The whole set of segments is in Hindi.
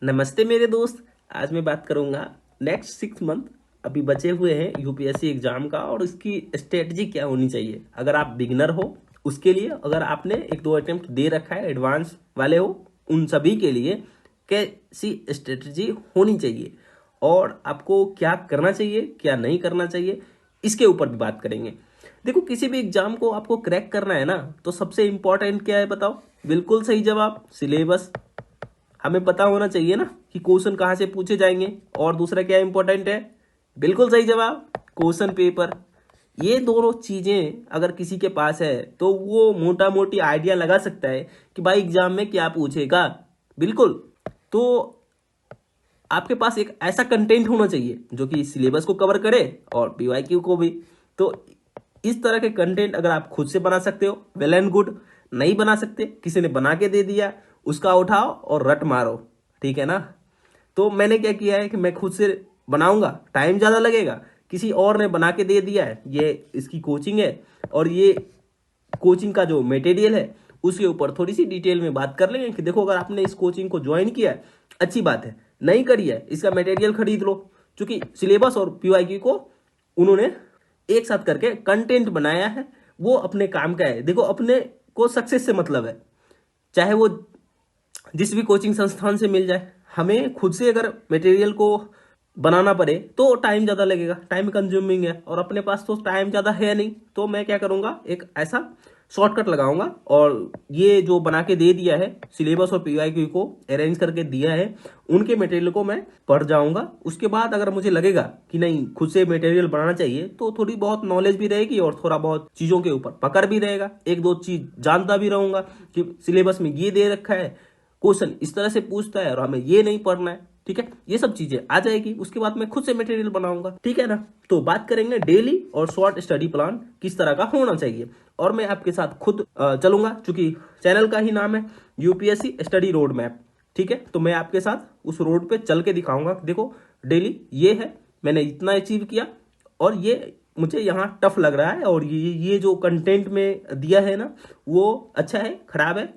नमस्ते मेरे दोस्त। आज मैं बात करूंगा नेक्स्ट 6 मंथ अभी बचे हुए हैं यूपीएससी एग्जाम का और इसकी स्ट्रेटजी क्या होनी चाहिए। अगर आप बिगनर हो उसके लिए, अगर आपने एक दो अटेम्प्ट दे रखा है, एडवांस वाले हो, उन सभी के लिए कैसी स्ट्रेटजी होनी चाहिए और आपको क्या करना चाहिए क्या नहीं करना चाहिए, इसके ऊपर भी बात करेंगे। देखो, किसी भी एग्जाम को आपको क्रैक करना है ना, तो सबसे इंपॉर्टेंट क्या है बताओ? बिल्कुल सही जवाब, सिलेबस। हमें पता होना चाहिए ना कि क्वेश्चन कहाँ से पूछे जाएंगे। और दूसरा क्या इंपॉर्टेंट है? बिल्कुल सही जवाब, क्वेश्चन पेपर। ये दोनों चीजें अगर किसी के पास है तो वो मोटा मोटी आइडिया लगा सकता है कि भाई एग्जाम में क्या पूछेगा। बिल्कुल। तो आपके पास एक ऐसा कंटेंट होना चाहिए जो कि सिलेबस को कवर करे और पीवाईक्यू को भी। तो इस तरह के कंटेंट अगर आप खुद से बना सकते हो, वेल एंड गुड। नहीं बना सकते, किसी ने बना के दे दिया, उसका उठाओ और रट मारो। ठीक है ना? तो मैंने क्या किया है कि मैं खुद से बनाऊंगा, टाइम ज़्यादा लगेगा। किसी और ने बना के दे दिया है, ये इसकी कोचिंग है और ये कोचिंग का जो मटेरियल है उसके ऊपर थोड़ी सी डिटेल में बात कर लेंगे कि देखो, अगर आपने इस कोचिंग को ज्वाइन किया है अच्छी बात है, नहीं करी है इसका मटेरियल खरीद लो। क्योंकि सिलेबस और पीवाईक्यू को उन्होंने एक साथ करके कंटेंट बनाया है, वो अपने काम का है। देखो, अपने को सक्सेस से मतलब है, चाहे वो जिस भी कोचिंग संस्थान से मिल जाए। हमें खुद से अगर मटेरियल को बनाना पड़े तो टाइम ज़्यादा लगेगा, टाइम कंज्यूमिंग है, और अपने पास तो टाइम ज़्यादा है नहीं। तो मैं क्या करूँगा, एक ऐसा शॉर्टकट लगाऊंगा और ये जो बना के दे दिया है, सिलेबस और पीवाईक्यू को अरेंज करके दिया है, उनके मटेरियल को मैं पढ़ जाऊंगा। उसके बाद अगर मुझे लगेगा कि नहीं, खुद से मटेरियल बनाना चाहिए, तो थोड़ी बहुत नॉलेज भी रहेगी और थोड़ा बहुत चीज़ों के ऊपर पकड़ भी रहेगा, एक दो चीज़ जानता भी रहूंगा कि सिलेबस में ये दे रखा है, क्वेश्चन इस तरह से पूछता है और हमें ये नहीं पढ़ना है। ठीक है, ये सब चीजें आ जाएगी, उसके बाद मैं खुद से मटेरियल बनाऊंगा। ठीक है ना? तो बात करेंगे डेली और शॉर्ट स्टडी प्लान किस तरह का होना चाहिए, और मैं आपके साथ खुद चलूंगा, क्योंकि चैनल का ही नाम है यूपीएससी स्टडी रोड मैप। ठीक है, तो मैं आपके साथ उस रोड पे चल के दिखाऊंगा। देखो, डेली ये है, मैंने इतना अचीव किया और ये मुझे यहाँ टफ लग रहा है, और ये जो कंटेंट में दिया है ना, वो अच्छा है, खराब है,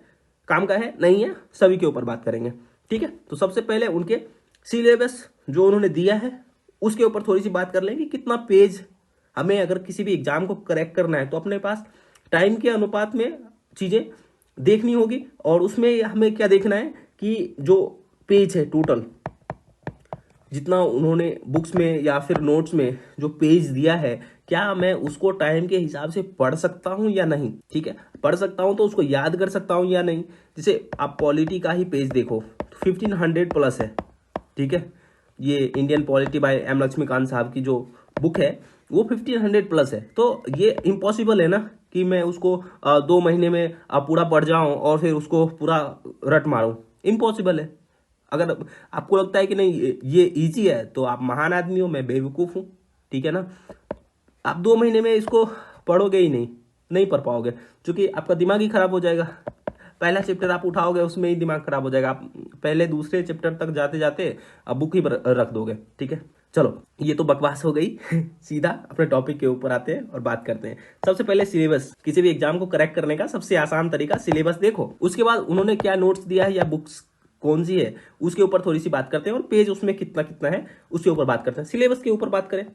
काम का है, नहीं है, सभी के ऊपर बात करेंगे। ठीक है, तो सबसे पहले उनके सिलेबस जो उन्होंने दिया है उसके ऊपर थोड़ी सी बात कर लेंगे। कितना पेज हमें, अगर किसी भी एग्जाम को करेक्ट करना है तो अपने पास टाइम के अनुपात में चीज़ें देखनी होगी, और उसमें हमें क्या देखना है कि जो पेज है टोटल, जितना उन्होंने बुक्स में या फिर नोट्स में जो पेज दिया है, क्या मैं उसको टाइम के हिसाब से पढ़ सकता हूँ या नहीं। ठीक है, पढ़ सकता हूँ तो उसको याद कर सकता हूँ या नहीं। जैसे आप पॉलिटी का ही पेज देखो, 1500 प्लस है। ठीक है, ये Indian polity by M Laxmikanth साहब की जो बुक है वो 1500 प्लस है। तो ये इम्पॉसिबल है ना कि मैं उसको 2 महीने में पूरा पढ़ जाऊँ और फिर उसको पूरा रट मारूँ। इम्पॉसिबल है। अगर आपको लगता है कि नहीं ये इजी है तो आप महान आदमी हो, मैं बेवकूफ़ हूँ। ठीक है ना? आप 2 महीने में इसको पढ़ोगे ही नहीं, नहीं पढ़ पाओगे, क्योंकि आपका दिमाग ही खराब हो जाएगा। पहला चैप्टर आप उठाओगे उसमें ही दिमाग खराब हो जाएगा, आप पहले दूसरे चैप्टर तक जाते जाते अब बुक ही रख दोगे। ठीक है, चलो ये तो बकवास हो गई। सीधा अपने टॉपिक के ऊपर आते हैं और बात करते हैं। सबसे पहले सिलेबस, किसी भी एग्जाम को करेक्ट करने का सबसे आसान तरीका सिलेबस देखो, उसके बाद उन्होंने क्या नोट्स दिया है या बुक्स कौन सी है उसके ऊपर थोड़ी सी बात करते हैं, और पेज उसमें कितना कितना है उसके ऊपर बात करते हैं। सिलेबस के ऊपर बात करें,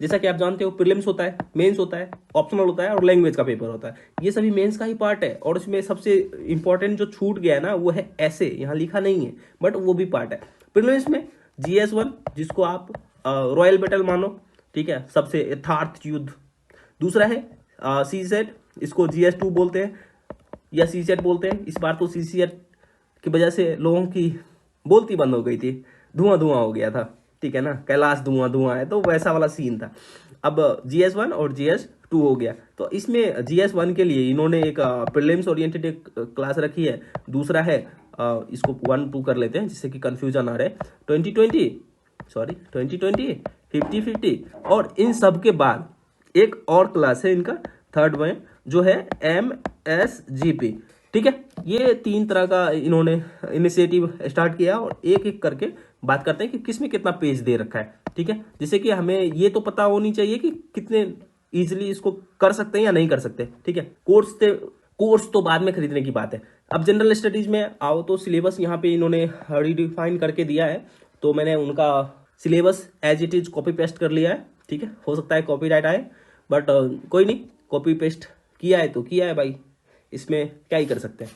जैसा कि आप जानते हो, प्रीलिम्स होता है, मेंस होता है, ऑप्शनल होता है और लैंग्वेज का पेपर होता है। ये सभी मेंस का ही पार्ट है, और इसमें सबसे इंपॉर्टेंट जो छूट गया है ना वो है ऐसे, यहाँ लिखा नहीं है बट वो भी पार्ट है। प्रीलिम्स में GS1, जिसको आप रॉयल बैटल मानो, ठीक है, सबसे यथार्थ युद्ध। दूसरा है CSET, इसको GS2 बोलते हैं या CSET बोलते हैं। इस बार तो CSET की वजह से लोगों की बोलती बंद हो गई थी, धुआं धुआं हो गया था। ठीक है ना, कैलाश धुआं धुआं है, तो वैसा वाला सीन था। अब GS1 और GS2 हो गया, तो इसमें GS1 के लिए इन्होंने एक प्रीलिम्स ओरिएंटेड एक क्लास रखी है। दूसरा है इसको 1-2 कर लेते हैं जिससे कि कंफ्यूजन आ रहा है। 2020, 50-50, और इन सब के बाद एक और क्लास है इनका, थर्ड में, जो है MSGP। ठीक है, ये 3 तरह का इन्होंने इनिशिएटिव स्टार्ट किया, और एक एक करके बात करते हैं कि किसमें कितना पेज दे रखा है। ठीक है, जैसे कि हमें ये तो पता होनी चाहिए कि कितने इजीली इसको कर सकते हैं या नहीं कर सकते। ठीक है, कोर्स तो बाद में खरीदने की बात है। अब जनरल स्टडीज में आओ तो सिलेबस यहाँ पे इन्होंने रिडिफाइन करके दिया है, तो मैंने उनका syllabus as it is copy paste कर लिया है। ठीक है, हो सकता है कॉपीराइट आए, बट कोई नहीं, कॉपी पेस्ट किया है तो किया है भाई, इसमें क्या ही कर सकते हैं।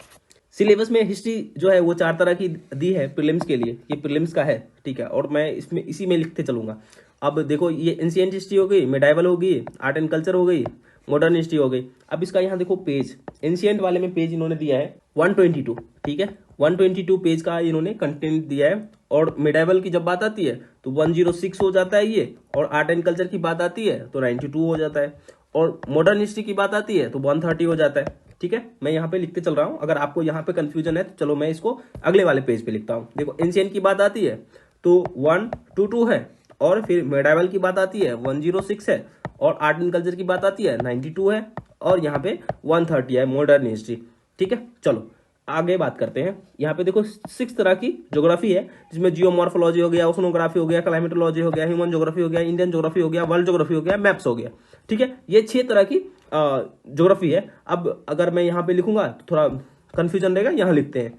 सिलेबस में हिस्ट्री जो है वो 4 तरह की दी है प्रीलिम्स के लिए, ये प्रीलिम्स का है। ठीक है, और मैं इसमें इसी में लिखते चलूंगा। अब देखो, ये एंशिएंट हिस्ट्री हो गई, मेडाइवल हो गई, आर्ट एंड कल्चर हो गई, मॉडर्न हिस्ट्री हो गई। अब इसका यहाँ देखो पेज, एंशिएंट वाले में पेज इन्होंने दिया है 122। ठीक है, 122 पेज का इन्होंने कंटेंट दिया है। और मेडाइवल की जब बात आती है तो 106 हो जाता है ये, और आर्ट एंड कल्चर की बात आती है तो 92 हो जाता है, और मॉडर्न हिस्ट्री की बात आती है तो 130 हो जाता है। ठीक है, मैं यहाँ पे लिखते चल रहा हूँ, अगर आपको यहाँ पे कंफ्यूजन है तो चलो मैं इसको अगले वाले पेज पे लिखता हूँ। देखो, एंशिएंट की बात आती है तो 122 है, और फिर मेडाइवल की बात आती है 106 है, और आर्ट एंड कल्चर की बात आती है 92 है, और यहाँ पे 130 है मॉडर्न हिस्ट्री। ठीक है, चलो आगे बात करते हैं। यहाँ पे देखो 6 तरह की ज्योग्राफी है, जिसमें जियोमॉर्फोलॉजी हो गया, ओशनोग्राफी हो गया, क्लाइमेटोलॉजी हो गया, ह्यूमन ज्योग्राफी हो गया, इंडियन ज्योग्राफी हो गया, वर्ल्ड ज्योग्राफी हो गया, मैप्स हो गया। ठीक है, ये 6 तरह की ज्योग्राफी है। अब अगर मैं यहाँ पे लिखूंगा तो थोड़ा कंफ्यूजन रहेगा, यहाँ लिखते हैं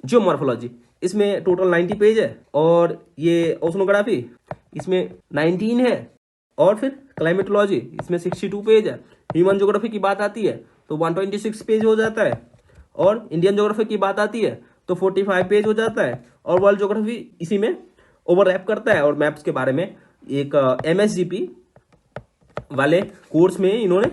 जियोमॉर्फोलॉजी, इसमें टोटल 90 पेज है, और ये ओशनोग्राफी इसमें 19 है, और फिर क्लाइमेटोलॉजी इसमें 62 पेज है। ह्यूमन ज्योग्राफी की बात आती है तो 126 पेज हो जाता है, और इंडियन ज्योग्राफी की बात आती है तो 45 पेज हो जाता है, और वर्ल्ड ज्योग्राफी इसी में ओवरलैप करता है। और मैप्स के बारे में एक MSGP वाले कोर्स में इन्होंने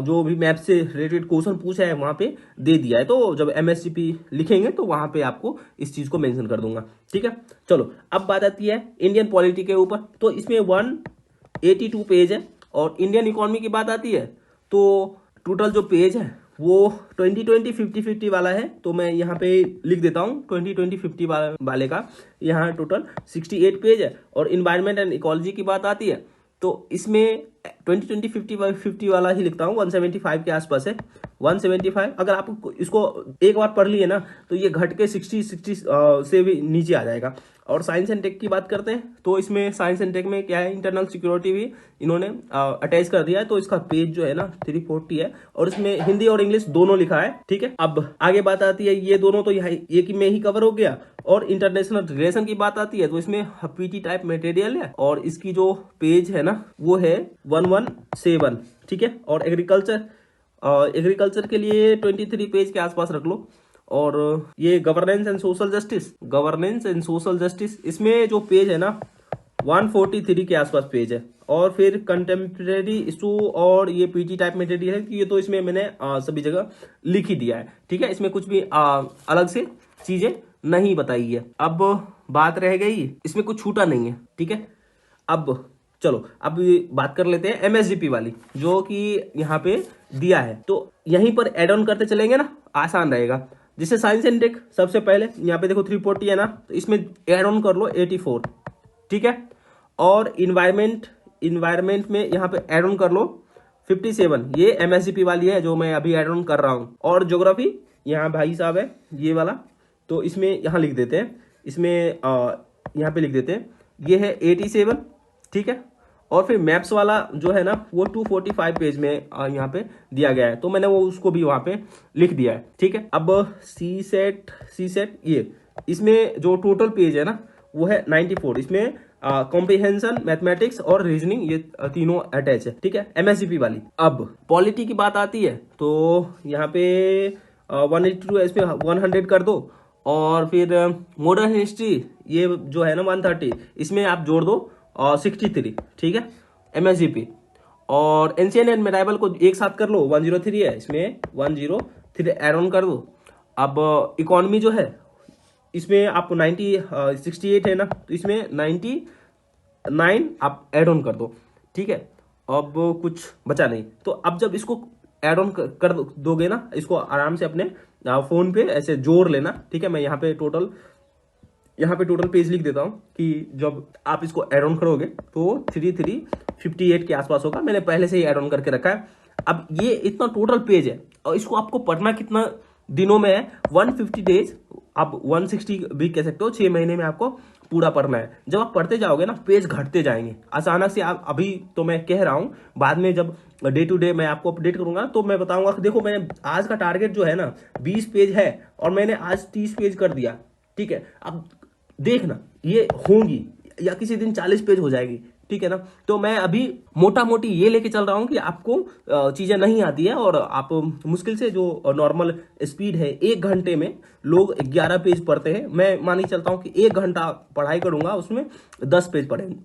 जो भी मैप से रिलेटेड क्वेश्चन पूछा है वहां पे दे दिया है, तो जब MSGP लिखेंगे तो वहां पे आपको इस चीज को मेंशन कर दूंगा। ठीक है, चलो अब बात आती है इंडियन पॉलिटी के ऊपर, तो इसमें 182 पेज है। और इंडियन इकोनॉमी की बात आती है तो टोटल जो पेज है वो 20-20-50-50 वाला है, तो मैं यहाँ पे लिख देता हूँ 20-20-50 वाले का यहाँ टोटल 68 पेज है। और इन्वायरमेंट एंड इकोलॉजी की बात आती है तो इसमें 20-20-50 वाला ही लिखता हूँ, 175 के आसपास है, 175। अगर आप इसको एक बार पढ़ लिए ना तो ये घट के 60 से भी नीचे आ जाएगा। और साइंस एंड टेक की बात करते हैं तो इसमें साइंस एंड टेक में क्या है, इंटरनल सिक्योरिटी भी इन्होंने अटैच कर दिया है, तो इसका पेज जो है ना 340 है, और इसमें हिंदी और इंग्लिश दोनों लिखा है। ठीक है, अब आगे बात आती है, ये दोनों तो यहाँ एक ही में ही कवर हो गया। और इंटरनेशनल रिलेशन की बात आती है तो इसमें पीटी टाइप मटेरियल है, और इसकी जो पेज है ना वो है 117। ठीक है, और एग्रीकल्चर के लिए 23 पेज के आसपास रख लो। और ये गवर्नेंस एंड सोशल जस्टिस, इसमें जो पेज है ना 143 के आसपास पेज है। और फिर कंटेम्प्रेरी इशू और ये पीटी टाइप मटेरियल है, ये तो इसमें मैंने सभी जगह लिख ही दिया है। ठीक है, इसमें कुछ भी अलग से चीजें नहीं बताई है। अब बात रह गई, इसमें कुछ छूटा नहीं है। ठीक है, अब चलो अब बात कर लेते हैं MSGP वाली, जो कि यहाँ पे दिया है, तो यहीं पर एड ऑन करते चलेंगे ना, आसान रहेगा। जिससे साइंस एंड टेक सबसे पहले यहाँ पे देखो 340 है ना, तो इसमें एड ऑन कर लो 84। ठीक है, और इन्वायरमेंट में यहाँ पे एड ऑन कर लो 57, ये MSGP वाली है जो मैं अभी एड ऑन कर रहा हूँ। और ज्योग्राफी यहाँ भाई साहब है ये वाला, तो इसमें यहाँ लिख देते हैं, इसमें यहाँ पे लिख देते हैं ये है 87। ठीक है, और फिर मैप्स वाला जो है ना वो 245 पेज में यहाँ पे दिया गया है, तो मैंने वो उसको भी वहां पे लिख दिया है। ठीक है, अब सी सेट ये इसमें जो टोटल पेज है ना वो है 94, इसमें कॉम्प्रिहेंशन, मैथमेटिक्स और रीजनिंग ये तीनों अटैच है। ठीक है, MSGP वाली। अब पॉलिटी की बात आती है तो यहाँ पे 182 है, इसमें 100 कर दो। और फिर मॉडर्न हिस्ट्री ये जो है ना 130, इसमें आप जोड़ दो 63। ठीक है, MSGP। और एंशिएंट एंड मेडाइवल को एक साथ कर लो, 103 है, इसमें 103 एड ऑन कर दो। अब इकोनॉमी जो है इसमें आप 68 है ना, तो इसमें 99 आप एड ऑन कर दो। ठीक है, अब कुछ बचा नहीं, तो अब जब इसको एड ऑन कर दोगे ना, इसको आराम से अपने फोन पे ऐसे जोड़ लेना। ठीक है, मैं यहाँ पे टोटल पेज लिख देता हूँ कि जब आप इसको एड ऑन करोगे तो 3358 के आसपास होगा, मैंने पहले से ही एड ऑन करके रखा है। अब ये इतना टोटल पेज है, और इसको आपको पढ़ना कितना दिनों में है, 150 डेज, आप 160 भी कह सकते हो, 6 महीने में आपको पूरा पढ़ना है। जब आप पढ़ते जाओगे ना पेज घटते जाएंगे अचानक से। आप अभी तो मैं कह रहा हूँ, बाद में जब डे टू डे मैं आपको अपडेट करूंगा तो मैं बताऊंगा कि देखो मैंने आज का टारगेट जो है ना 20 पेज है और मैंने आज 30 पेज कर दिया। ठीक है, अब देखना ये होंगी या किसी दिन 40 पेज हो जाएगी। ठीक है ना, तो मैं अभी मोटा मोटी ये लेके चल रहा हूँ कि आपको चीजें नहीं आती है और आप मुश्किल से जो नॉर्मल स्पीड है 1 घंटे में लोग 11 पेज पढ़ते हैं, मैं मान के चलता हूँ कि 1 घंटा पढ़ाई करूंगा उसमें 10 पेज पढ़ेंगे,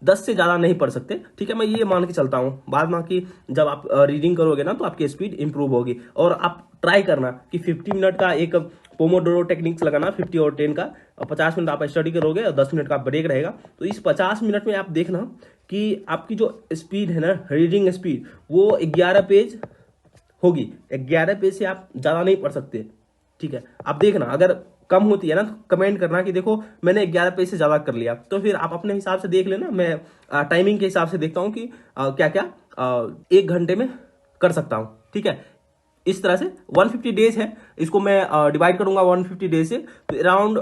10 से ज्यादा नहीं पढ़ सकते। ठीक है, मैं ये मान के चलता हूँ। बाद में कि जब आप रीडिंग करोगे ना तो आपकी स्पीड इंप्रूव होगी। और आप ट्राई करना कि 50 मिनट का एक पोमोडोरो टेक्निक्स लगाना, 50 और 10 का, और 50 मिनट आप स्टडी करोगे और 10 मिनट का ब्रेक रहेगा। तो इस 50 मिनट में आप देखना कि आपकी जो स्पीड है ना, रीडिंग स्पीड, वो 11 पेज होगी। 11 पेज से आप ज़्यादा नहीं पढ़ सकते। ठीक है, आप देखना अगर कम होती है ना तो कमेंट करना कि देखो मैंने 11 पेज से ज़्यादा कर लिया। तो फिर आप अपने हिसाब से देख लेना। मैं टाइमिंग के हिसाब से देखता हूँ कि क्या क्या 1 घंटे में कर सकता हूँ। ठीक है, इस तरह से 150 डेज है, इसको मैं डिवाइड करूंगा 150 डेज से, तो अराउंड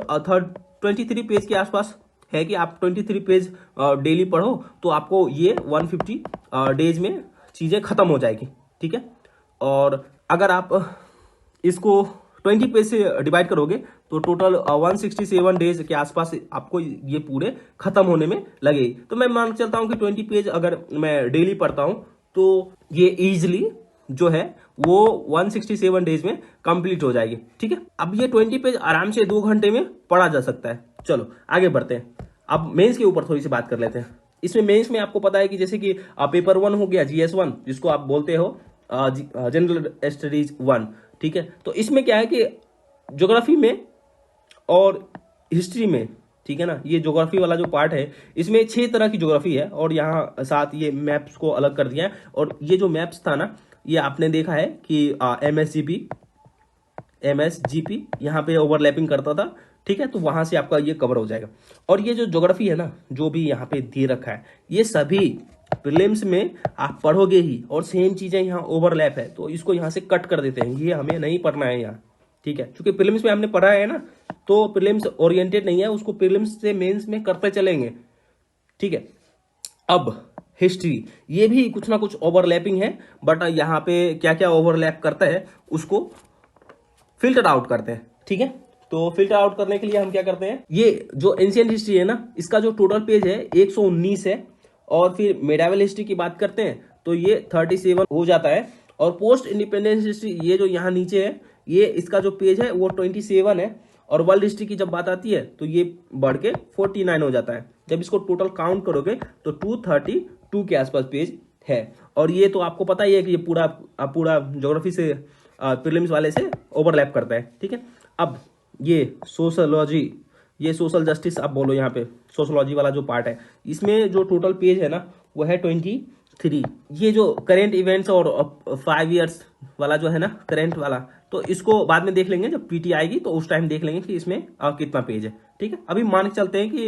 23 पेज के आसपास है कि आप 23 पेज डेली पढ़ो तो आपको ये 150 डेज में चीज़ें खत्म हो जाएगी। ठीक है, और अगर आप इसको 20 पेज से डिवाइड करोगे तो टोटल 167 डेज के आसपास आपको ये पूरे खत्म होने में लगेगी। तो मैं मान चलता हूँ कि 20 पेज अगर मैं डेली पढ़ता हूँ तो ये इजिली जो है वो 167 डेज में कंप्लीट हो जाएगी। ठीक है, अब ये 20 पेज आराम से 2 घंटे में पढ़ा जा सकता है। चलो आगे बढ़ते हैं। अब मेंस के ऊपर थोड़ी सी बात कर लेते हैं। इसमें मेंस में आपको पता है कि जैसे कि पेपर 1 हो गया, GS1 जिसको आप बोलते हो जनरल स्टडीज 1। ठीक है, तो इसमें क्या है कि ज्योग्राफी में और हिस्ट्री में, ठीक है ना, ये ज्योग्राफी वाला जो पार्ट है इसमें 6 तरह की ज्योग्राफी है और यहाँ साथ ये मैप्स को अलग कर दिया है। और ये जो मैप्स था ना, ये आपने देखा है कि MSGP यहाँ पे ओवरलैपिंग करता था। ठीक है, तो वहां से आपका ये कवर हो जाएगा। और ये जो ज्योग्राफी है ना, जो भी यहाँ पे दे रखा है, ये सभी प्रीलिम्स में आप पढ़ोगे ही और सेम चीजें यहाँ ओवरलैप है, तो इसको यहाँ से कट कर देते हैं, ये हमें नहीं पढ़ना है यहाँ। ठीक है, क्योंकि प्रीलिम्स में हमने पढ़ा है ना, तो प्रीलिम्स ओरिएंटेड नहीं है, उसको प्रीलिम्स से मेंस में करते चलेंगे। ठीक है, अब हिस्ट्री, ये भी कुछ ना कुछ ओवरलैपिंग है, बट यहाँ पे क्या क्या ओवरलैप करता है उसको फिल्टर आउट करते हैं। ठीक है, तो फिल्टर आउट करने के लिए हम क्या करते हैं, ये जो एंशिएंट हिस्ट्री है ना, इसका जो टोटल पेज है 119 है। और फिर मेडावल हिस्ट्री की बात करते हैं तो ये 37 हो जाता है। और पोस्ट इंडिपेंडेंस हिस्ट्री, ये जो यहाँ नीचे है, ये इसका जो पेज है वो 27 है। और वर्ल्ड हिस्ट्री की जब बात आती है तो ये बढ़ के 49 हो जाता है। जब इसको टोटल काउंट करोगे तो 232 के आसपास पेज है। और ये तो आपको पता ही है कि ये पूरा पूरा ज्योग्राफी से प्रीलिम्स वाले से ओवरलैप करता है। ठीक है, अब ये सोशलॉजी, ये सोशल जस्टिस आप बोलो, यहाँ पे सोशलॉजी वाला जो पार्ट है, इसमें जो टोटल पेज है ना वो है 23। ये जो करेंट इवेंट्स और 5 ईयर्स वाला जो है ना, करेंट वाला, तो इसको बाद में देख लेंगे जब PT आएगी, तो उस टाइम देख लेंगे कि इसमें कितना पेज है। ठीक है, अभी मान के चलते हैं कि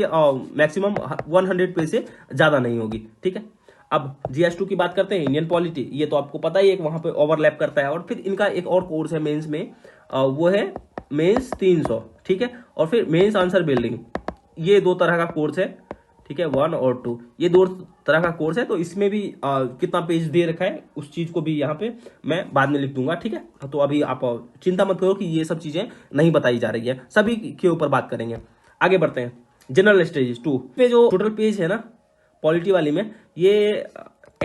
मैक्सिमम 100 पेज से ज़्यादा नहीं होगी। ठीक है, अब GS2 की बात करते हैं, इंडियन पॉलिटी, ये तो आपको पता ही है वहां पे ओवरलैप करता है। और फिर इनका एक और कोर्स है मेंस में, वो है मेंस 300। ठीक है, और फिर मेंस आंसर बिल्डिंग, ये 2 तरह का कोर्स है। ठीक है, 1 और 2, ये 2 तरह का कोर्स है। तो इसमें भी कितना पेज दे रखा है उस चीज को भी यहाँ पे मैं बाद में लिख दूंगा। ठीक है, तो अभी आप चिंता मत करो कि ये सब चीजें नहीं बताई जा रही है, सभी के ऊपर बात करेंगे। आगे बढ़ते हैं। जनरल स्टडीज 2 में जो टोटल पेज है ना पॉलिटी वाली में, ये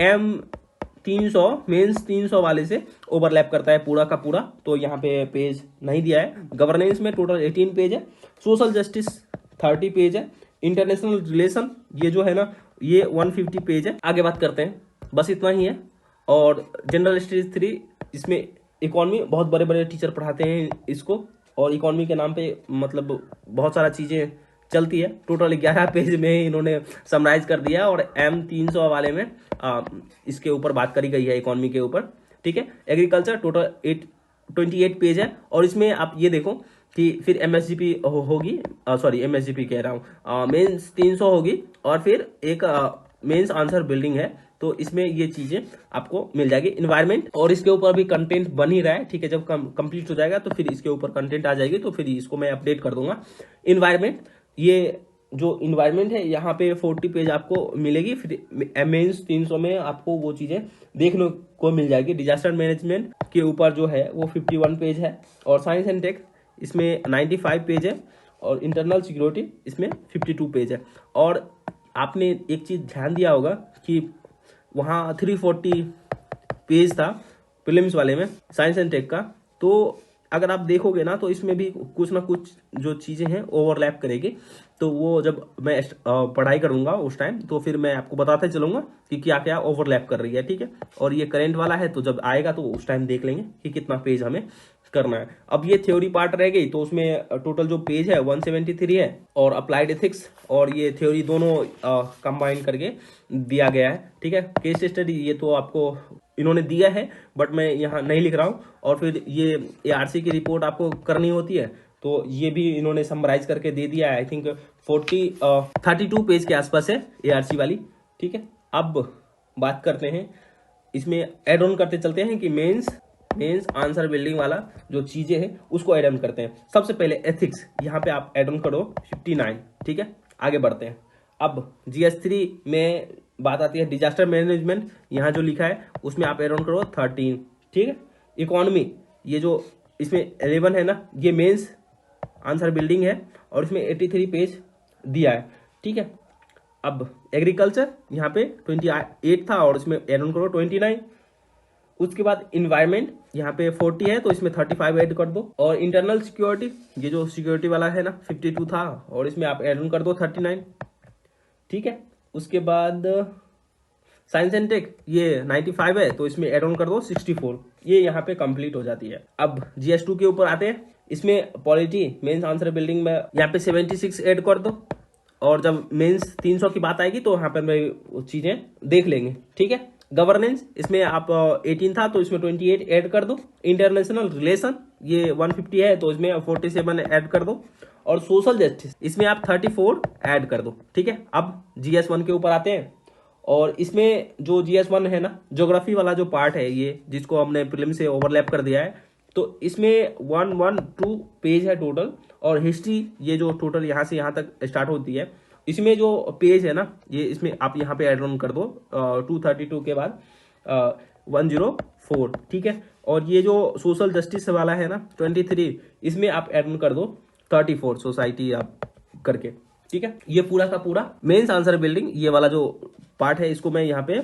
M300 मेंस 300 वाले से ओवरलैप करता है पूरा का पूरा, तो यहाँ पे पेज नहीं दिया है। गवर्नेंस में टोटल 18 पेज है। सोशल जस्टिस 30 पेज है। इंटरनेशनल रिलेशन ये जो है ना, ये 150 पेज है। आगे बात करते हैं, बस इतना ही है। और जनरल स्टडीज 3, इसमें इकोनॉमी, बहुत बड़े बड़े टीचर पढ़ाते हैं इसको, और इकोनॉमी के नाम पे मतलब बहुत सारा चीजें चलती है। टोटल 11 पेज में इन्होंने समराइज कर दिया। और M300 वाले में इसके ऊपर बात करी गई है इकोनॉमी के ऊपर। ठीक है, एग्रीकल्चर टोटल 28 पेज है। और इसमें आप ये देखो कि फिर MSGP होगी, सॉरी MSGP कह रहा हूँ, मेंस 300 होगी, और फिर एक मेंस आंसर बिल्डिंग है। तो इसमें ये चीजें आपको मिल जाएगी। इन्वायरमेंट, और इसके ऊपर भी कंटेंट बन ही रहा है। ठीक है, जब कंप्लीट हो जाएगा तो फिर इसके ऊपर कंटेंट आ जाएगी, तो फिर इसको मैं अपडेट कर दूंगा। इन्वायरमेंट, ये जो इन्वायरमेंट है यहाँ पे 40 पेज आपको मिलेगी। फिर मेंस 300 में आपको वो चीज़ें देखने को मिल जाएगी। डिजास्टर मैनेजमेंट के ऊपर जो है वो 51 पेज है, और साइंस एंड टेक इसमें 95 पेज है, और इंटरनल सिक्योरिटी इसमें 52 पेज है। और आपने एक चीज़ ध्यान दिया होगा कि वहाँ 340 पेज था प्रीलिम्स वाले में साइंस एंड टेक का। तो अगर आप देखोगे ना तो इसमें भी कुछ ना कुछ जो चीज़ें हैं ओवरलैप करेगी। तो वो जब मैं पढ़ाई करूंगा उस टाइम तो फिर मैं आपको बताते चलूंगा कि क्या क्या ओवरलैप कर रही है, ठीक है। और ये करेंट वाला है तो जब आएगा तो उस टाइम देख लेंगे कि कितना पेज हमें करना है। अब ये थ्योरी पार्ट रह गई, तो उसमें टोटल जो पेज है 173 है, और अप्लाइड एथिक्स और ये थ्योरी दोनों कंबाइन करके दिया गया है, ठीक है। केस स्टडी ये तो आपको इन्होंने दिया है बट मैं यहाँ नहीं लिख रहा हूँ। और फिर ये ARC की रिपोर्ट आपको करनी होती है, तो ये भी इन्होंने समराइज करके दे दिया है। आई थिंक 32 पेज के आसपास है ARC वाली, ठीक है। अब बात करते हैं, इसमें एड ऑन करते चलते हैं कि मेंस आंसर बिल्डिंग वाला जो चीजें हैं उसको एड ऑन करते हैं। सबसे पहले एथिक्स, यहाँ पे आप एड ऑन करो 59, ठीक है। आगे बढ़ते हैं। अब GS3 में बात आती है डिजास्टर मैनेजमेंट, यहाँ जो लिखा है उसमें आप एड ऑन करो 13, ठीक है। इकोनॉमी, ये जो इसमें 11 है ना, ये मेंस आंसर बिल्डिंग है और इसमें 83 पेज दिया है, ठीक है। अब एग्रीकल्चर यहाँ पे 28 था और इसमें एड ऑन करो 29। उसके बाद इन्वायरमेंट यहाँ पे 40 है तो इसमें 35 ऐड कर दो। और इंटरनल सिक्योरिटी, ये जो सिक्योरिटी वाला है ना 52 था और इसमें आप एड ऑन कर दो 39, ठीक है। उसके बाद साइंस एंड टेक ये 95 है तो इसमें एड ऑन कर दो 64, ये यहाँ पे कंप्लीट हो जाती है। अब GS2 के ऊपर आते हैं, इसमें पॉलिटी मेंस आंसर बिल्डिंग में यहाँ पे 76 ऐड कर दो, और जब मेंस 300 की बात आएगी तो यहाँ पर मैं चीजें देख लेंगे, ठीक है। गवर्नेंस, इसमें आप 18 था तो इसमें 28 ऐड कर दो। इंटरनेशनल रिलेशन ये 150 है तो इसमें 47 ऐड कर दो। और सोशल जस्टिस इसमें आप 34 ऐड कर दो, ठीक है। अब GS1 के ऊपर आते हैं, और इसमें जो GS1 है ना, ज्योग्राफी वाला जो पार्ट है ये, जिसको हमने प्रीलिम से ओवरलैप कर दिया है, तो इसमें 112 पेज है टोटल। और हिस्ट्री ये जो टोटल यहाँ से यहाँ तक स्टार्ट होती है, इसमें जो पेज है ना, ये इसमें आप यहाँ पे एड ऑन कर दो 232 के बाद 104, ठीक है। और ये जो सोशल जस्टिस वाला है ना 23, इसमें आप एड ऑन कर दो 34 सोसाइटी आप करके, ठीक है। ये पूरा का पूरा मेंस आंसर बिल्डिंग ये वाला जो पार्ट है इसको मैं यहाँ पे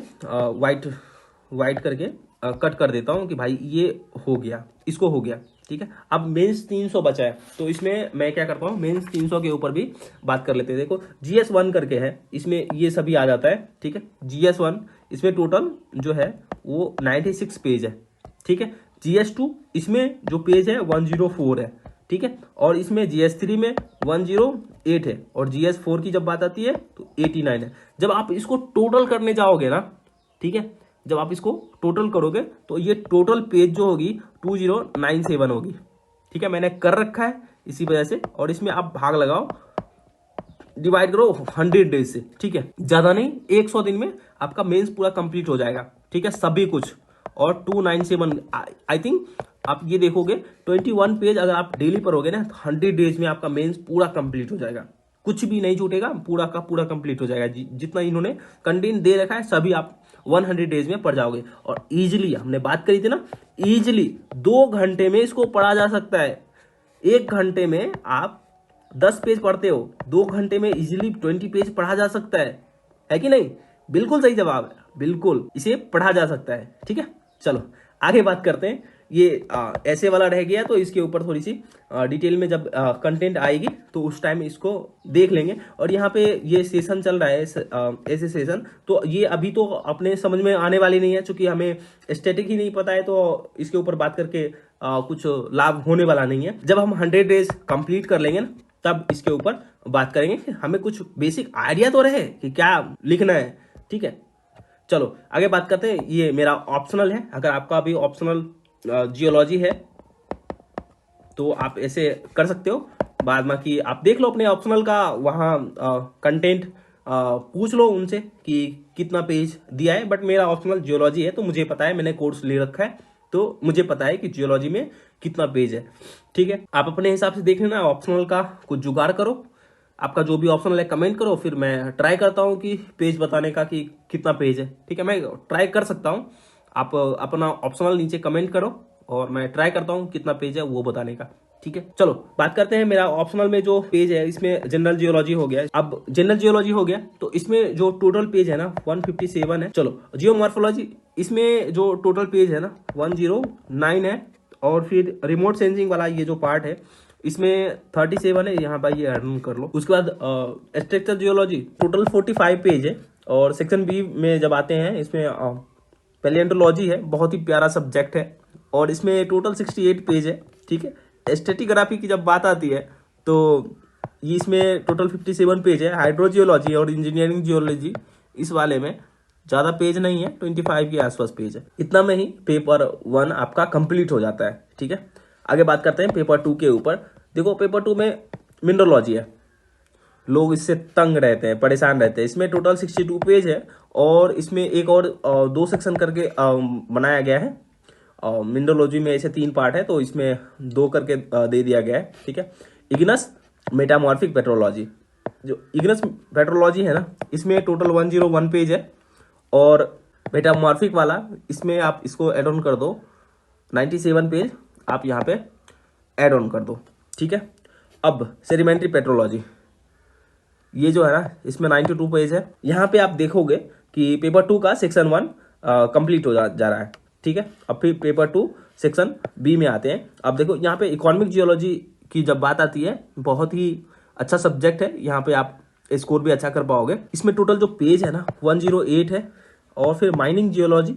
वाइट करके कट कर देता हूँ कि भाई ये हो गया, इसको हो गया, ठीक है। अब मेंस 300 बचा है तो इसमें मैं क्या करता हूँ, मेंस 300 के ऊपर भी बात कर लेते हैं। देखो GS1 करके है, इसमें ये सभी आ जाता है, ठीक है। GS1 इसमें टोटल जो है वो 96 पेज है, ठीक है। GS2 इसमें जो पेज है 104 है, ठीक है। और इसमें GS3 में 108 है, और GS4 की जब बात आती है तो 89 है। जब आप इसको टोटल करने जाओगे ना, ठीक है, जब आप इसको टोटल करोगे तो ये टोटल पेज जो होगी 2097 होगी, ठीक है। मैंने कर रखा है इसी वजह से। और इसमें आप भाग लगाओ, डिवाइड करो 100 डेज से, ठीक है। ज्यादा नहीं, 100 दिन में आपका मेंस पूरा कंप्लीट हो जाएगा, ठीक है, सभी कुछ। और 297 आई थिंक आप ये देखोगे 21 पेज अगर आप डेली पढ़ोगे ना, 100 डेज में आपका मेंस पूरा कंप्लीट हो जाएगा, कुछ भी नहीं छूटेगा, पूरा का पूरा कंप्लीट हो जाएगा। जितना इन्होंने कंटेंट दे रखा है सभी आप 100 डेज में पढ़ जाओगे। और इजिली, हमने बात करी थी ना, इजिली 2 घंटे में इसको पढ़ा जा सकता है। 1 घंटे में आप 10 पेज पढ़ते हो, 2 घंटे में इजिली 20 पेज पढ़ा जा सकता है कि नहीं? बिल्कुल सही जवाब है, बिल्कुल इसे पढ़ा जा सकता है, ठीक है। चलो आगे बात करते हैं। ये ऐसे वाला रह गया तो इसके ऊपर थोड़ी सी डिटेल में जब कंटेंट आएगी तो उस टाइम इसको देख लेंगे। और यहाँ पे ये सेशन चल रहा है ऐसे सेशन, तो ये अभी तो अपने समझ में आने वाली नहीं है, क्योंकि हमें स्टैटिक ही नहीं पता है, तो इसके ऊपर बात करके कुछ लाभ होने वाला नहीं है। जब हम 100 डेज कंप्लीट कर लेंगे ना, तब इसके ऊपर बात करेंगे कि हमें कुछ बेसिक आइडिया तो रहे कि क्या लिखना है, ठीक है। चलो आगे बात करते हैं। ये मेरा ऑप्शनल है, अगर आपका भी ऑप्शनल जियोलॉजी है तो आप ऐसे कर सकते हो। बाद में कि आप देख लो अपने ऑप्शनल का, वहाँ कंटेंट पूछ लो उनसे कि कितना पेज दिया है। बट मेरा ऑप्शनल जियोलॉजी है तो मुझे पता है, मैंने कोर्स ले रखा है तो मुझे पता है कि जियोलॉजी में कितना पेज है, ठीक है। आप अपने हिसाब से देख लेना, ऑप्शनल का कुछ जुगाड़ करो। आपका जो भी ऑप्शनल है कमेंट करो, फिर मैं ट्राई करता हूँ कि पेज बताने का कि कितना पेज है। ठीक है, मैं ट्राई कर सकता हूँ। आप अपना ऑप्शनल नीचे कमेंट करो और मैं ट्राई करता हूँ कितना पेज है वो बताने का। ठीक है, चलो बात करते हैं। मेरा ऑप्शनल में जो पेज है इसमें जनरल जियोलॉजी हो गया। अब जनरल जियोलॉजी हो गया तो इसमें जो टोटल पेज है ना 157 है। चलो जियोमॉर्फोलॉजी, इसमें जो टोटल पेज है ना 109 है। और फिर रिमोट सेंसिंग वाला ये जो पार्ट है इसमें 37 है। यहाँ पर ये ऐड कर लो। उसके बाद स्ट्रक्चर जियोलॉजी टोटल 45 पेज है। और सेक्शन बी में जब आते हैं इसमें पैलियोंटोलॉजी है, बहुत ही प्यारा सब्जेक्ट है और इसमें टोटल 68 पेज है। ठीक है, स्ट्रेटिग्राफी की जब बात आती है तो ये इसमें टोटल 57 पेज है। हाइड्रोजियोलॉजी और इंजीनियरिंग जियोलॉजी इस वाले में ज़्यादा पेज नहीं है, 25 के आसपास पेज है। इतना में ही पेपर 1 आपका कंप्लीट हो जाता है। ठीक है, आगे बात करते हैं पेपर 2 के ऊपर। देखो पेपर 2 में मिनरलॉजी है, लोग इससे तंग रहते हैं, परेशान रहते हैं। इसमें टोटल 62 पेज है और इसमें एक और 2 सेक्शन करके बनाया गया है। मिनरलॉजी में ऐसे 3 पार्ट है तो इसमें 2 करके दे दिया गया है। ठीक है, इग्नस मेटामॉर्फिक पेट्रोलॉजी, जो इग्नस पेट्रोलॉजी है ना इसमें टोटल 101 पेज है। और मेटामॉर्फिक वाला इसमें आप इसको एड ऑन कर दो, 97 पेज आप यहाँ पे एड ऑन कर दो। ठीक है, अब सेडिमेंट्री पेट्रोलॉजी ये जो है ना इसमें 92 पेज है। यहाँ पे आप देखोगे कि पेपर 2 का सेक्शन 1 कंप्लीट हो जा रहा है। ठीक है, अब फिर पेपर 2 सेक्शन बी में आते हैं। अब देखो यहाँ पे इकोनॉमिक जियोलॉजी की जब बात आती है, बहुत ही अच्छा सब्जेक्ट है, यहाँ पे आप स्कोर भी अच्छा कर पाओगे। इसमें टोटल जो पेज है ना 108 है। और फिर माइनिंग जियोलॉजी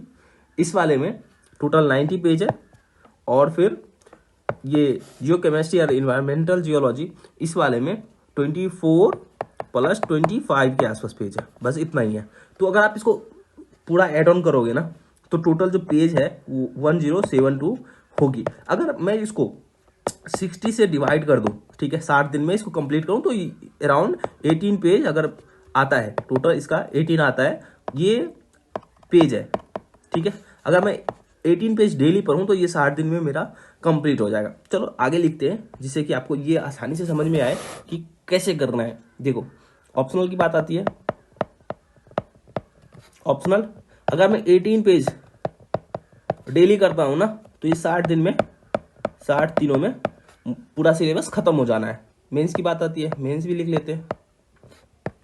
इस वाले में टोटल 90 पेज है। और फिर ये जियो केमिस्ट्री और इन्वायरमेंटल जियोलॉजी इस वाले में 24 प्लस 25 के आसपास पेज है, बस इतना ही है। तो अगर आप इसको पूरा एड ऑन करोगे ना तो टोटल जो पेज है वो 1072 होगी। अगर मैं इसको 60 से डिवाइड कर दूं, ठीक है, 60 दिन में इसको कंप्लीट करूं तो अराउंड 18 पेज अगर आता है, टोटल इसका 18 आता है ये पेज है। ठीक है, अगर मैं 18 पेज डेली पढूं तो ये 60 दिन में मेरा कंप्लीट हो जाएगा। चलो आगे लिखते हैं जिससे कि आपको ये आसानी से समझ में आए कि कैसे करना है। देखो ऑप्शनल की बात आती है। ऑप्शनल अगर मैं 18 पेज डेली करता हूं ना तो ये 60 दिन में 60 दिनों में पूरा सिलेबस खत्म हो जाना है। मेंस की बात आती है, मेंस भी लिख लेते हैं।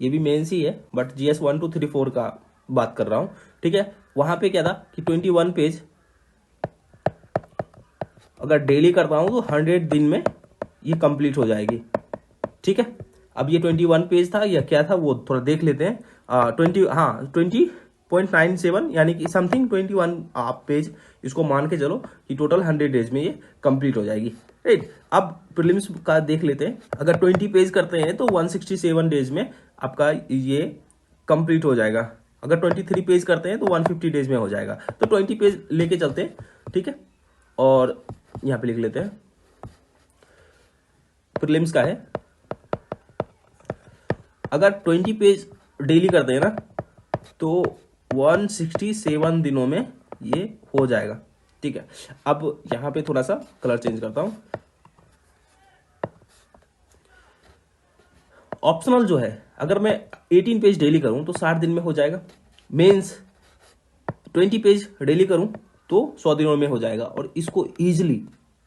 ये भी मेंस ही है बट GS 1 2 3 4 का बात कर रहा हूं। ठीक है, वहां पे क्या था कि 21 पेज अगर डेली करता हूं तो 100 दिन में ये कंप्लीट हो जाएगी। ठीक है, अब ये 21 पेज था या क्या था वो थोड़ा देख लेते हैं। 20.97 यानी कि समथिंग 21 आप पेज इसको मान के चलो कि टोटल 100 डेज में ये कंप्लीट हो जाएगी। राइट, अब प्रीलिम्स का देख लेते हैं। अगर 20 पेज करते हैं तो 167 डेज में आपका ये कंप्लीट हो जाएगा। अगर 23 पेज करते हैं तो 150 डेज में हो जाएगा। तो 20 पेज लेके चलते हैं। ठीक है, और यहाँ पे लिख लेते हैं प्रीलिम्स का है। अगर 20 पेज डेली करते हैं ना तो 167 दिनों में ये हो जाएगा। ठीक है, अब यहां पे थोड़ा सा कलर चेंज करता हूं। ऑप्शनल जो है अगर मैं 18 पेज डेली करूं तो 60 दिन में हो जाएगा। मेंस 20 पेज डेली करूं तो 100 दिनों में हो जाएगा। और इसको इजीली,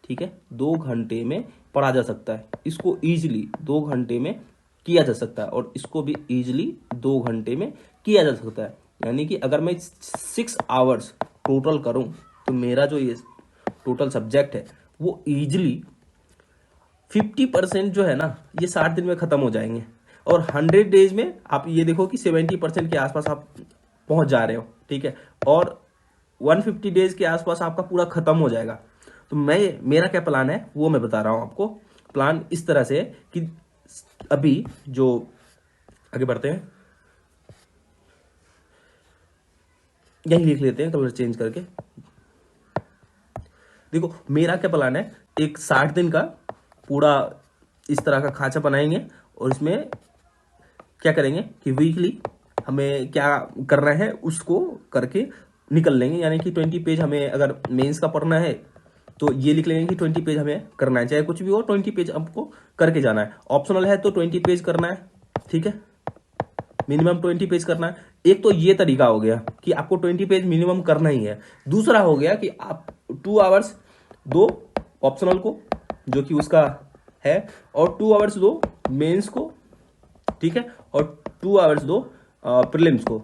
ठीक है, 2 घंटे में पढ़ा जा सकता है। इसको इजीली 2 घंटे में किया जा सकता है और इसको भी इजीली 2 घंटे में किया जा सकता है। यानी कि अगर मैं 6 आवर्स टोटल करूं तो मेरा जो ये टोटल सब्जेक्ट है वो इजीली 50% जो है ना ये 60 दिन में खत्म हो जाएंगे। और 100 डेज में आप ये देखो कि 70% के आसपास आप पहुंच जा रहे हो। ठीक है, और 150 डेज के आसपास आपका पूरा खत्म हो जाएगा। तो मेरा क्या प्लान है वो मैं बता रहा हूं आपको। प्लान इस तरह से है कि अभी जो आगे बढ़ते हैं, यही लिख लेते हैं कलर चेंज करके। देखो मेरा क्या प्लान है, एक 60 दिन का पूरा इस तरह का खांचा बनाएंगे और इसमें क्या करेंगे कि वीकली हमें क्या करना है उसको करके निकल लेंगे। यानी कि 20 पेज हमें अगर मेंस का पढ़ना है तो ये लिख लेंगे कि 20 पेज हमें करना है, चाहे कुछ भी हो 20 पेज हमको करके जाना है। ऑप्शनल है तो 20 पेज करना है, ठीक है, मिनिमम 20 पेज करना है। एक तो ये तरीका हो गया कि आपको 20 पेज मिनिमम करना ही है। दूसरा हो गया कि आप 2 आवर्स दो ऑप्शनल को, जो कि उसका है, और 2 आवर्स दो मेंस को, ठीक है, और 2 आवर्स दो प्रीलिम्स को।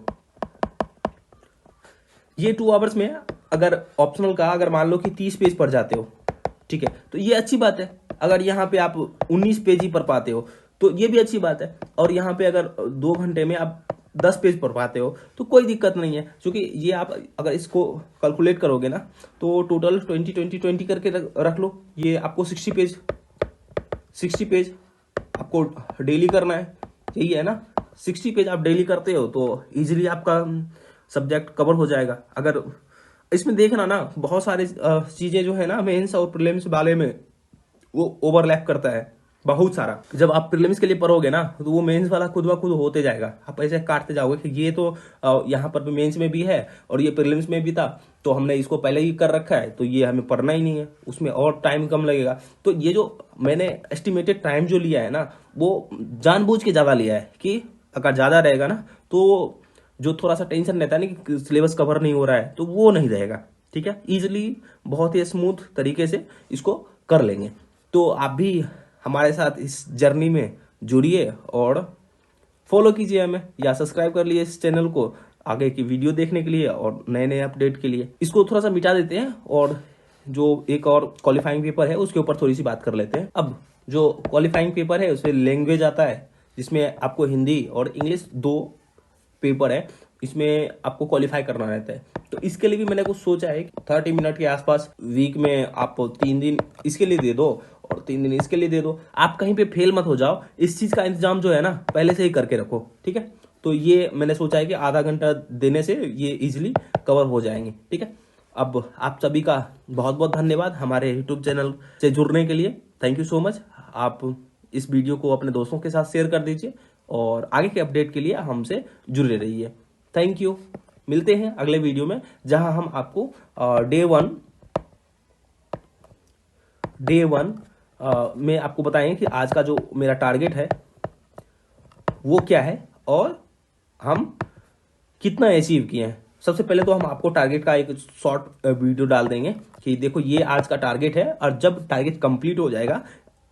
ये 2 आवर्स में अगर ऑप्शनल का अगर मान लो कि 30 पेज पढ़ जाते हो, ठीक है, तो ये अच्छी बात है। अगर यहाँ पे आप 19 पेज ही पढ़ पाते हो तो ये भी अच्छी बात है। और यहाँ पे अगर 2 घंटे में आप 10 पेज पढ़ पाते हो तो कोई दिक्कत नहीं है, क्योंकि ये आप अगर इसको कैलकुलेट करोगे ना तो टोटल 20-20-20 करके रख लो। ये आपको 60 पेज आपको डेली करना है, यही है ना। 60 पेज आप डेली करते हो तो इजीली आपका सब्जेक्ट कवर हो जाएगा। अगर इसमें देखना ना, बहुत सारी चीजें जो है ना मेंस और प्रीलिम्स वाले में वो ओवरलैप करता है बहुत सारा। जब आप प्रीलिम्स के लिए पढ़ोगे ना तो वो मेंस वाला खुद ब खुद होते जाएगा, आप ऐसे काटते जाओगे कि ये तो यहाँ पर भी मेंस में भी है और ये प्रीलिम्स में भी था, तो हमने इसको पहले ही कर रखा है तो ये हमें पढ़ना ही नहीं है, उसमें और टाइम कम लगेगा। तो ये जो मैंने एस्टिमेटेड टाइम जो लिया है ना वो जानबूझ के ज़्यादा लिया है कि अगर ज़्यादा रहेगा ना तो जो थोड़ा सा टेंशन रहता है ना कि सिलेबस कवर नहीं हो रहा है तो वो नहीं रहेगा, ठीक है। इजिली बहुत ही स्मूथ तरीके से इसको कर लेंगे। तो आप भी हमारे साथ इस जर्नी में जुड़िए और फॉलो कीजिए हमें, या सब्सक्राइब कर लिए इस चैनल को आगे की वीडियो देखने के लिए और नए नए अपडेट के लिए। इसको थोड़ा सा मिटा देते हैं और जो एक और क्वालिफाइंग पेपर है उसके ऊपर थोड़ी सी बात कर लेते हैं। अब जो क्वालिफाइंग पेपर है उसमें लैंग्वेज आता है, जिसमें आपको हिंदी और इंग्लिश 2 पेपर है, इसमें आपको क्वालिफाई करना रहता है। तो इसके लिए भी मैंने कुछ सोचा है, 30 मिनट के आसपास वीक में आप 3 दिन इसके लिए दे दो और 3 दिन इसके लिए दे दो। आप कहीं पे फेल मत हो जाओ, इस चीज का इंतजाम जो है ना पहले से ही करके रखो, ठीक है। तो ये मैंने सोचा है कि आधा घंटा देने से ये इजिली कवर हो जाएंगे, ठीक है। अब आप सभी का बहुत बहुत धन्यवाद हमारे यूट्यूब चैनल से जुड़ने के लिए। Thank you so much. आप इस वीडियो को अपने दोस्तों के साथ शेयर कर दीजिए और आगे के अपडेट के लिए हमसे जुड़े रहिए। Thank you. मिलते हैं अगले वीडियो में, जहां हम आपको डे वन में आपको बताएंगे कि आज का जो मेरा टारगेट है वो क्या है और हम कितना अचीव किए हैं। सबसे पहले तो हम आपको टारगेट का एक शॉर्ट वीडियो डाल देंगे कि देखो ये आज का टारगेट है, और जब टारगेट कंप्लीट हो जाएगा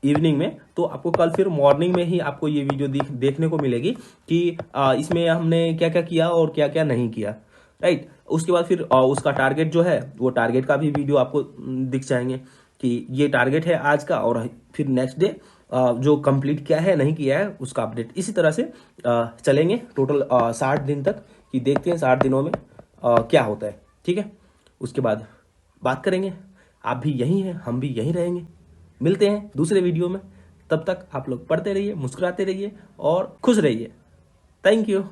इवनिंग में तो आपको कल फिर मॉर्निंग में ही आपको ये वीडियो देखने को मिलेगी कि इसमें हमने क्या क्या किया और क्या क्या नहीं किया, राइट। उसके बाद फिर उसका टारगेट जो है वो टारगेट का भी वीडियो आपको दिख जाएंगे कि ये टारगेट है आज का, और फिर नेक्स्ट डे जो कंप्लीट किया है नहीं किया है उसका अपडेट। इसी तरह से चलेंगे टोटल 60 दिन तक, कि देखते हैं 60 दिनों में क्या होता है, ठीक है। उसके बाद बात करेंगे। आप भी यहीं हैं, हम भी यहीं रहेंगे। मिलते हैं दूसरे वीडियो में, तब तक आप लोग पढ़ते रहिए, मुस्कुराते रहिए और खुश रहिए। Thank you.